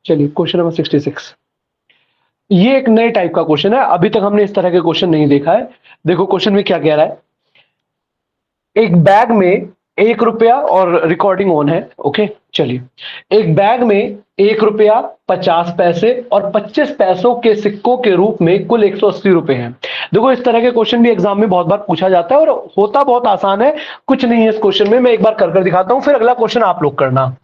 चलिए question number 66। ये एक नए टाइप का क्वेश्चन है, अभी तक हमने इस तरह के क्वेश्चन नहीं देखा है। देखो क्वेश्चन में क्या कह रहा है। एक बैग में 1 रुपया, और रिकॉर्डिंग ऑन है, ओके। चलिए, एक बैग में 1 रुपया 50 पैसे और 25 पैसों के सिक्कों के रूप में कुल 180 रुपए हैं। देखो इस तरह के क्वेश्चन भी एग्जाम में बहुत बार पूछा जाता है और होता बहुत आसान है, कुछ नहीं है इस क्वेश्चन में। मैं एक बार कर दिखाता हूं, फिर अगला क्वेश्चन आप लोग करना।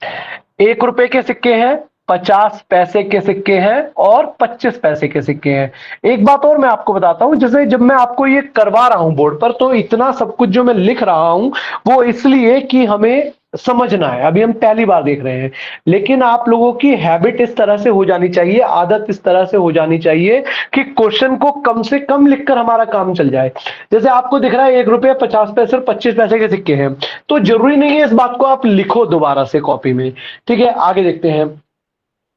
1 रुपए के सिक्के हैं, 50 पैसे के सिक्के हैं और 25 पैसे के सिक्के हैं। एक बात और मैं आपको बताता हूं, जैसे जब मैं आपको ये करवा रहा हूं बोर्ड पर, तो इतना सब कुछ जो मैं लिख रहा हूं वो इसलिए कि हमें समझना है। अभी हम पहली बार देख रहे हैं, लेकिन आप लोगों की हैबिट इस तरह से हो जानी चाहिए, आदत इस तरह से हो जानी चाहिए कि क्वेश्चन को कम से कम लिखकर हमारा काम चल जाए। जैसे आपको दिख रहा है 1 रुपया 50 पैसे और 25 पैसे के सिक्के हैं, तो जरूरी नहीं है इस बात को आप लिखो दोबारा से कॉपी में। ठीक है, आगे देखते हैं।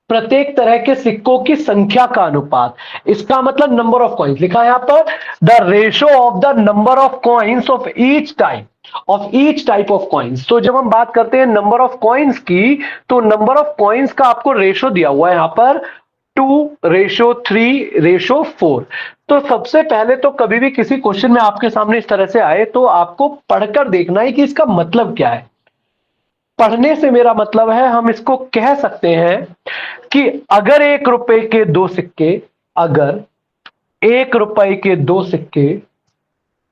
प्रत्येक तरह के सिक्कों की संख्या का अनुपात, इसका मतलब नंबर ऑफ कॉइन्स लिखा है यहां पर। The ratio of the number of coins of each type of coins. तो जब हम बात करते हैं नंबर ऑफ कॉइन्स की, तो नंबर ऑफ कॉइन्स का आपको रेशो दिया हुआ है यहां पर 2:3:4। तो सबसे पहले तो कभी भी किसी क्वेश्चन में आपके सामने इस तरह से आए तो आपको पढ़कर देखना है कि इसका मतलब क्या है। पढ़ने से मेरा मतलब है, हम इसको कह सकते हैं कि अगर 1 रुपए के 2 सिक्के, अगर 1 रुपए के 2 सिक्के,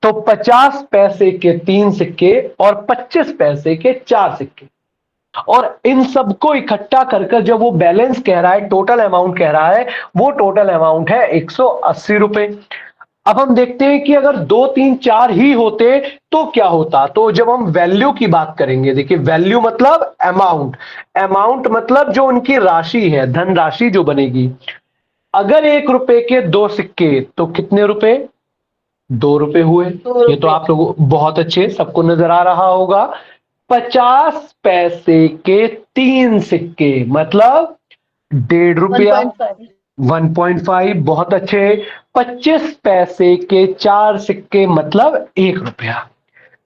तो 50 पैसे के 3 सिक्के और 25 पैसे के 4 सिक्के, और इन सबको इकट्ठा कर जब वो बैलेंस कह रहा है, टोटल अमाउंट कह रहा है, वो टोटल अमाउंट है 180 रुपए। अब हम देखते हैं कि अगर 2 3 4 ही होते तो क्या होता। तो जब हम वैल्यू की बात करेंगे, देखिए वैल्यू मतलब अमाउंट, अमाउंट मतलब जो उनकी राशि है, धनराशि जो बनेगी। अगर 1 रुपए के 2 सिक्के, तो कितने रुपए? 2 रुपए हुए। ये तो आप लोग बहुत अच्छे, सबको नजर आ रहा होगा। 50 पैसे के 3 सिक्के मतलब 1.5 रुपया, 1.5, बहुत अच्छे। 25 पैसे के 4 सिक्के मतलब 1 रुपया।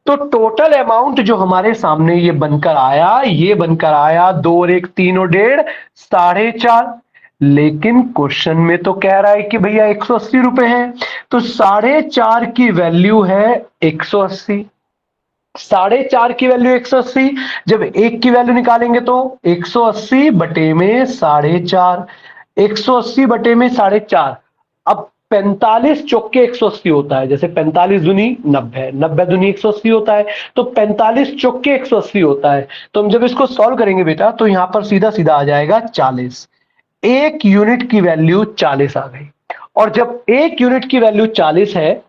तो टोटल अमाउंट जो हमारे सामने ये बनकर आया, ये बनकर आया 2 और 1 3 और 1.5, 4.5। लेकिन क्वेश्चन में तो कह रहा है कि भैया 180 रुपए हैं, तो 4.5 की वैल्यू है 180। 4.5 की वैल्यू 180, जब 1 की वैल्यू निकालेंगे तो 180 बटे में 4.5, 180 बटे में 4.5। अब 45 चौके 180 होता है, जैसे 45 दूनी 90, 90 दूनी 180 होता है, तो 45 चौके 180 होता है। तो हम जब इसको सॉल्व करेंगे बेटा, तो यहां पर सीधा सीधा आ जाएगा 40। 1 यूनिट की वैल्यू 40 आ गई। और जब 1 यूनिट की वैल्यू 40 है,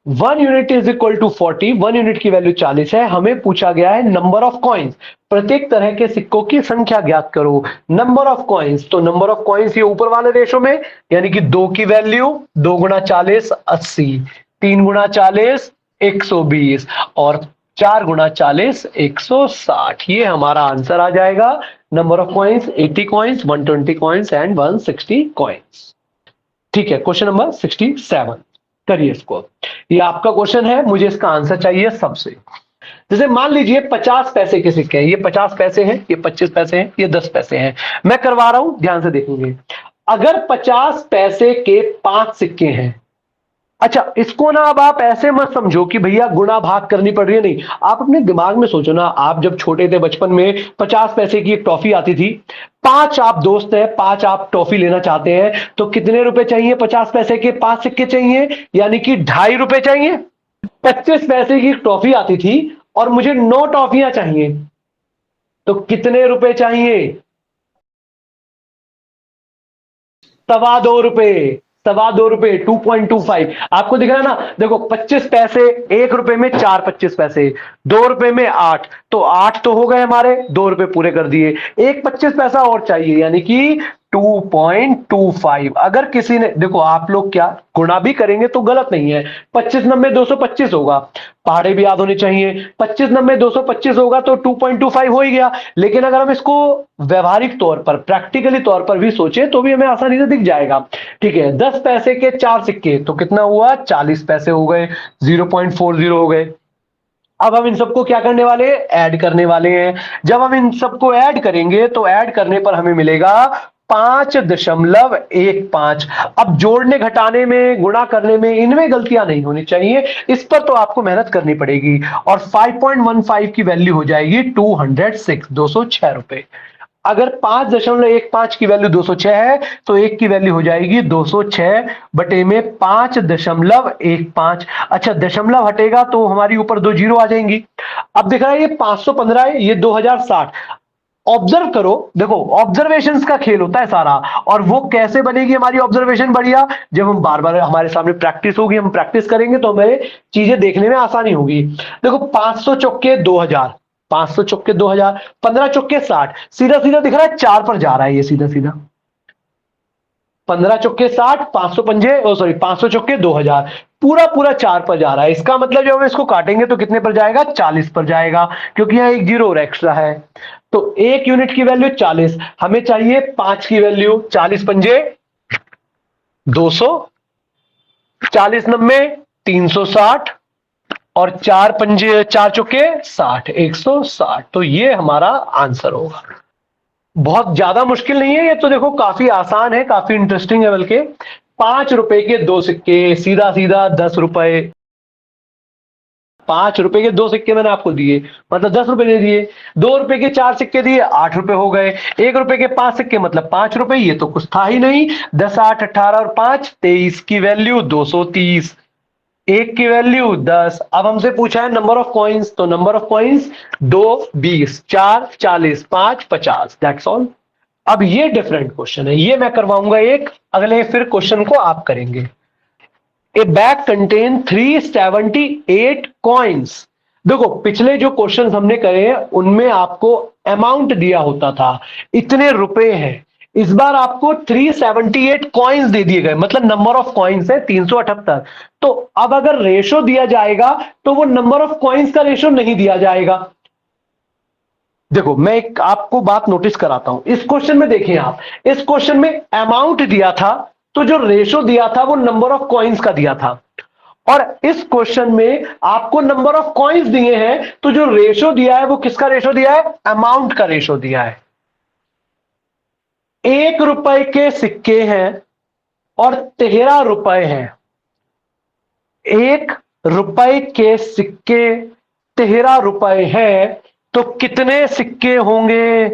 1 unit is equal to 40, 1 unit की वैल्यू 40 है, हमें पूछा गया है नंबर ऑफ कॉइन्स, प्रत्येक तरह के सिक्कों की संख्या ज्ञात करो। नंबर ऑफ कॉइन्स, तो नंबर ऑफ कॉइन्स ये ऊपर वाले रेशो में, यानी कि 2 की वैल्यू 2 गुणा 40 80, 3 गुणा 40 120 और 4 गुणा 40 160। ये हमारा आंसर आ जाएगा। Number of coins 80 coins, 120 coins and 160 coins. ठीक है, क्वेश्चन नंबर 67 करिए इसको। ये आपका क्वेश्चन है, मुझे इसका आंसर चाहिए सबसे। जैसे मान लीजिए 50 पैसे के सिक्के हैं, ये 50 पैसे हैं, ये 25 पैसे हैं, ये 10 पैसे हैं। मैं करवा रहा हूं, ध्यान से देखेंगे। अगर 50 पैसे के 5 सिक्के हैं, अच्छा इसको ना अब आप ऐसे मत समझो कि भैया गुणा भाग करनी पड़ रही है, नहीं। आप अपने दिमाग में सोचो ना, आप जब छोटे थे बचपन में 50 पैसे की एक टॉफी आती थी, 5 आप दोस्त हैं, 5 आप टॉफी लेना चाहते हैं, तो कितने रुपए चाहिए? 50 पैसे के 5 सिक्के चाहिए, यानी कि 2.5 रुपए चाहिए। 25 पैसे की टॉफी आती थी और मुझे 9 टॉफियां चाहिए, तो कितने रुपए चाहिए? 2.25 रुपए, 2.25 रुपए, 2.25। आपको दिख रहा है ना, देखो 25 पैसे, 1 रुपए में 4 25 पैसे, 2 रुपए में 8, तो 8 तो हो गए हमारे, 2 रुपए पूरे कर दिए। एक 25 पैसा और चाहिए, यानी कि 2.25। अगर किसी ने, देखो आप लोग क्या गुणा भी करेंगे तो गलत नहीं है, 25 90 225 होगा, पहाड़े भी याद होने चाहिए। 25 90 225 होगा तो 2.25 हो ही गया। लेकिन अगर हम इसको व्यवहारिक तौर पर, प्रैक्टिकली तौर पर भी सोचे तो भी हमें आसानी से दिख जाएगा। ठीक है, 10 पैसे के 4 सिक्के, तो कितना हुआ? 40 पैसे हो गए, 0.40 हो गए। अब हम इन सबको क्या करने वाले हैं, ऐड करने वाले हैं। जब हम इन सबको ऐड करेंगे तो ऐड करने पर हमें मिलेगा 5.15। अब जोड़ने घटाने में, गुणा करने में, इनमें गलतियां नहीं होनी चाहिए, इस पर तो आपको मेहनत करनी पड़ेगी। और 5.15 की वैल्यू हो जाएगी 206, 206 रुपए। अगर 5.15 की वैल्यू 206 है तो एक की वैल्यू हो जाएगी 206 बटे में 5.15। अच्छा, दशमलव हटेगा तो हमारी ऊपर 2 जीरो आ जाएंगी। अब दिख रहा है ये 515 है, ये 2060। ऑब्जर्व करो, देखो ऑब्जर्वेशंस का खेल होता है सारा। और वो कैसे बनेगी हमारी ऑब्जर्वेशन बढ़िया, जब हम बार बार, हमारे सामने प्रैक्टिस होगी, हम प्रैक्टिस करेंगे तो हमें चीजें देखने में आसानी होगी। देखो 500 चौके 2000, 500 चौके 2000, 15 चौके 60, सीधा सीधा दिख रहा है 4 पर जा रहा है ये सीधा सीधा। 15 चौके 60, 500 पंजे, ओ सॉरी 500 चौके 2000, पूरा पूरा 4 पर जा रहा है। इसका मतलब जब हम इसको काटेंगे तो कितने पर जाएगा, 40 पर जाएगा, क्योंकि यहां एक जीरो और एक्स्ट्रा है। तो एक यूनिट की वैल्यू 40, हमें चाहिए 5 की वैल्यू। 40 पंजे 200, 40 नब्बे 360, और 4 पंजे 4 चौके 60, 160। तो ये हमारा आंसर होगा। बहुत ज्यादा मुश्किल नहीं है ये तो, देखो काफी आसान है, काफी इंटरेस्टिंग है बल्कि। 5 रुपए के 2 सिक्के, सीधा सीधा 10 रुपए। 5 रुपए के 2 सिक्के मैंने आपको दिए, मतलब 10 रुपए दे दिए। 2 रुपए के 4 सिक्के दिए, 8 रुपए हो गए। 1 रुपए के 5 सिक्के मतलब 5 रुपए, ये तो कुछ था ही नहीं। 10, 8, 18 और 5, 23 की वैल्यू 230, एक की वैल्यू 10। अब हमसे पूछा है नंबर ऑफ कॉइन्स, तो number of coins 2 20, 4 40, 5 50, that's all. अब ये डिफरेंट क्वेश्चन है, ये मैं करवाऊंगा एक अगले फिर क्वेश्चन को आप करेंगे। ए बैग कंटेन 378 कॉइन्स। देखो पिछले जो क्वेश्चन हमने करे हैं उनमें आपको अमाउंट दिया होता था, इतने रुपए हैं। इस बार आपको 378 कॉइन्स दे दिए गए, मतलब नंबर ऑफ कॉइन्स है 378। तो अब अगर रेशो दिया जाएगा तो वो नंबर ऑफ कॉइन्स का रेशो नहीं दिया जाएगा। देखो मैं एक आपको बात नोटिस कराता हूं, इस क्वेश्चन में देखिए आप, इस क्वेश्चन में अमाउंट दिया था तो जो रेशो दिया था वो नंबर ऑफ कॉइन्स का दिया था। और इस क्वेश्चन में आपको नंबर ऑफ कॉइन्स दिए हैं तो जो रेशो दिया है वो किसका रेशो दिया है, अमाउंट का रेशो दिया है। 1 रुपए के सिक्के हैं और 13 रुपए हैं। 1 रुपए के सिक्के 13 रुपए हैं, तो कितने सिक्के होंगे,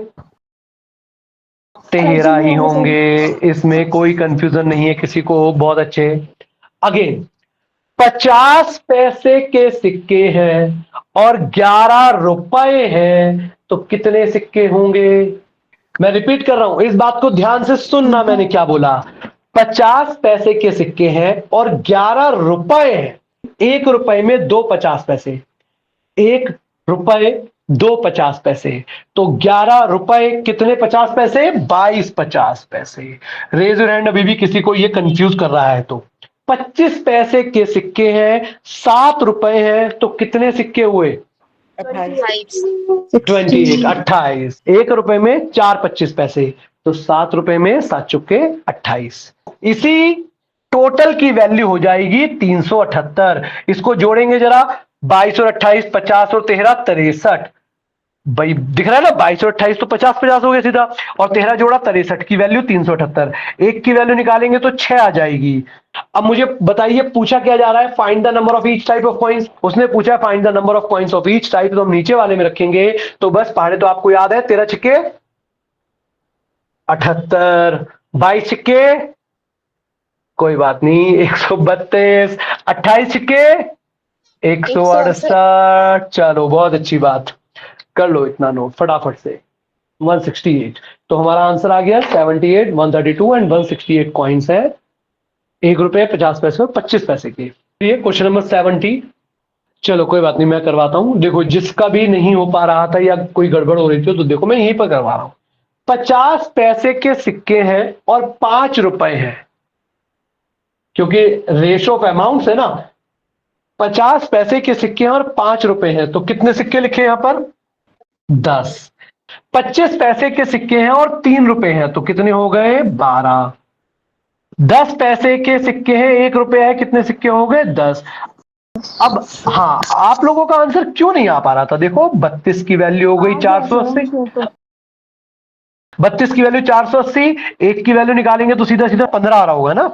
13 ही होंगे। इसमें कोई कंफ्यूजन नहीं है किसी को, बहुत अच्छे। अगेन 50 पैसे के सिक्के हैं और 11 रुपए हैं, तो कितने सिक्के होंगे। मैं रिपीट कर रहा हूं, इस बात को ध्यान से सुनना, मैंने क्या बोला। 50 पैसे के सिक्के हैं और 11 रुपए हैं। 1 रुपए में 2 50 पैसे, 1 रुपए 2 50 पैसे, तो 11 रुपए कितने 50 पैसे, 22 50 पैसे। रेज योर हैंड अभी भी किसी को ये कंफ्यूज कर रहा है तो। 25 पैसे के सिक्के हैं, 7 रुपए हैं, तो कितने सिक्के हुए, 28, 28। 1 रुपए में 4 25 पैसे, तो 7 रुपए में 7 चुके 28। इसी टोटल की वैल्यू हो जाएगी 378। इसको जोड़ेंगे जरा, 22 और 28, 50 और 13, 63। भाई दिख रहा है ना, 22 और 28 तो 50 50 हो गया सीधा, और 13 जोड़ा 63 की वैल्यू 378। एक की वैल्यू निकालेंगे तो 6 आ जाएगी। अब मुझे बताइए पूछा क्या जा रहा है, find the number of each type of coins. उसने पूछा है find the number of coins of each type, तो हम नीचे वाले में रखेंगे। तो बस पहाड़े तो आपको याद है, 13 छिक्के 78, 22 छिक्के कोई बात नहीं 132, 28 छिक्के 168। चलो बहुत अच्छी बात, कर लो इतना नोट फटाफट से। 168, तो हमारा आंसर आ गया 78, 132 एंड 168 कॉइन्स है, 1 रुपए 50 पैसे और 25 पैसे के। ये क्वेश्चन नंबर 70। चलो कोई बात नहीं, मैं करवाता हूं। देखो जिसका भी नहीं हो पा रहा था या कोई गड़बड़ हो रही थी तो देखो मैं यहीं पर करवा रहा हूं। 50 पैसे के सिक्के हैं और 5 रुपए हैं, क्योंकि रेशो ऑफ अमाउंट है ना। 50 पैसे के सिक्के हैं और 5 रुपए हैं, तो कितने सिक्के लिखे यहां पर, 10। 25 पैसे के सिक्के हैं और 3 रुपए हैं, तो कितने हो गए, 12। 10 पैसे के सिक्के हैं, 1 रुपए है, कितने सिक्के हो गए, 10। अब हाँ, आप लोगों का आंसर क्यों नहीं आ पा रहा था? देखो 32 की वैल्यू हो गई 480, 32 की वैल्यू 480, एक की वैल्यू निकालेंगे तो सीधा सीधा 15 आ रहा होगा ना,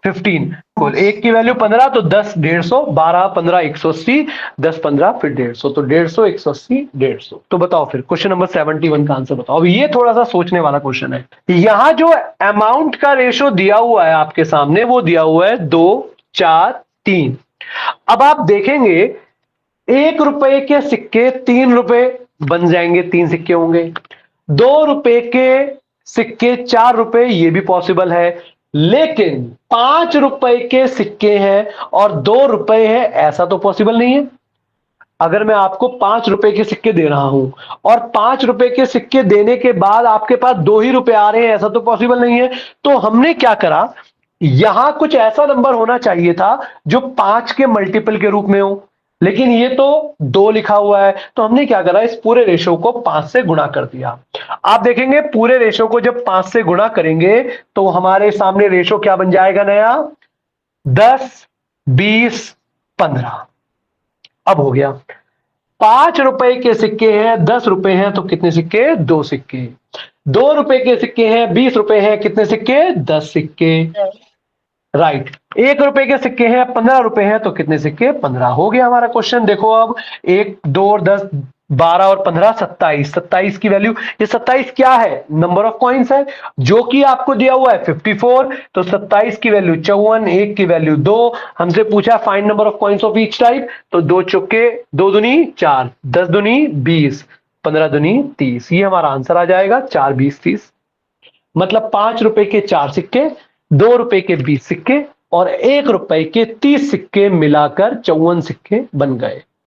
15 कुल, एक की वैल्यू 15 तो 10 150, 12 15 180, 10 15 फिर 150, तो 150 180 150। तो बताओ फिर क्वेश्चन नंबर 71 का आंसर बताओ। अब ये थोड़ा सा सोचने वाला क्वेश्चन है। यहां जो अमाउंट का रेशो दिया हुआ है आपके सामने, वो दिया हुआ है 2 4 3। अब आप देखेंगे 1 रुपए के सिक्के 3 रुपए बन जाएंगे, 3 सिक्के होंगे। 2 रुपए के सिक्के 4 रुपए, ये भी पॉसिबल है। लेकिन 5 रुपए के सिक्के हैं और 2 रुपए है, ऐसा तो पॉसिबल नहीं है। अगर मैं आपको 5 रुपए के सिक्के दे रहा हूं और 5 रुपए के सिक्के देने के बाद आपके पास 2 ही रुपए आ रहे हैं, ऐसा तो पॉसिबल नहीं है। तो हमने क्या करा, यहां कुछ ऐसा नंबर होना चाहिए था जो 5 के मल्टीपल के रूप में हो, लेकिन ये तो 2 लिखा हुआ है। तो हमने क्या करा, इस पूरे रेशो को 5 से गुणा कर दिया। आप देखेंगे पूरे रेशो को जब 5 से गुणा करेंगे तो हमारे सामने रेशो क्या बन जाएगा नया, 10 20 15। अब हो गया, 5 रुपए के सिक्के हैं, 10 रुपए हैं, तो कितने सिक्के, 2 सिक्के। 2 रुपए के सिक्के हैं, 20 रुपए हैं, कितने सिक्के, 10 सिक्के। राइट। 1 रुपए के सिक्के हैं, 15 रुपए हैं, तो कितने सिक्के, 15। हो गया हमारा क्वेश्चन। देखो अब 1 2 और 10 12 और 15 27, 27 की वैल्यू, ये 27 क्या है, नंबर ऑफ कॉइन्स है, जो कि आपको दिया हुआ है 54। तो 27 की वैल्यू 54, 1 की वैल्यू 2। हमसे पूछा find number of coins of each type, तो 2 चौके 2 दूनी 4, 10 दूनी 20, 15 दूनी 30। ये हमारा आंसर आ जाएगा 4 20 30। मतलब 5 रुपए के 4 सिक्के, 2 रुपए के 20 सिक्के और 1 रुपए के 30 सिक्के मिलाकर 54 सिक्के बन गए।